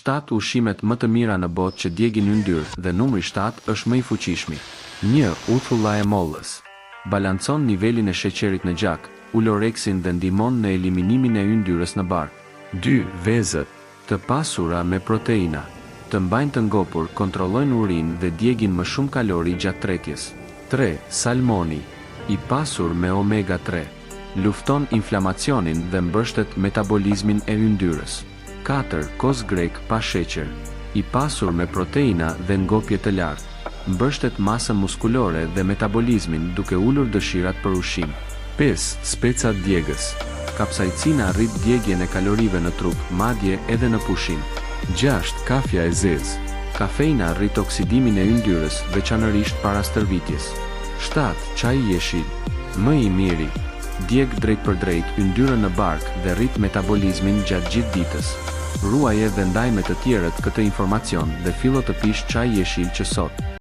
7 ushqimet më të mira në botë që djegin yndyrë dhe numri 7 është më i fuqishmi. 1. Uthulla e mollës. Balancon nivelin e sheqerit në gjak, uloreksin dhe ndihmon në eliminimin e yndyrës në bark. 2. Vezët, të pasura me proteina. Të mbajnë të ngopur, kontrollojnë urinë dhe djegin më shumë kalori gjatë trekjes. 3. Salmoni, i pasur me omega 3. Lufton inflamacionin dhe mbështet metabolizmin e yndyrës. 4. Koz grek pa sheqer, i pasur me proteina dhe ngopje të lartë. Mbështet masën muskulore dhe metabolizmin duke ulur dëshirat për ushqim. 5. Specat djegës. Kapsaicina rrit djegjen e kalorive në trup, madje edhe në pushim. 6. Kafja e zezë. Kafeina rrit oksidimin e yndyrës, veçanërisht para stërvitjes. 7. Çaji jeshil. Më i miri. Djeg drejt për drejt yndyrën në bark dhe rrit metabolizmin gjatë gjithë ditës. Ruaje dhe ndaj me të tjerët këtë informacion dhe fillo të pish çaj jeshil që sot.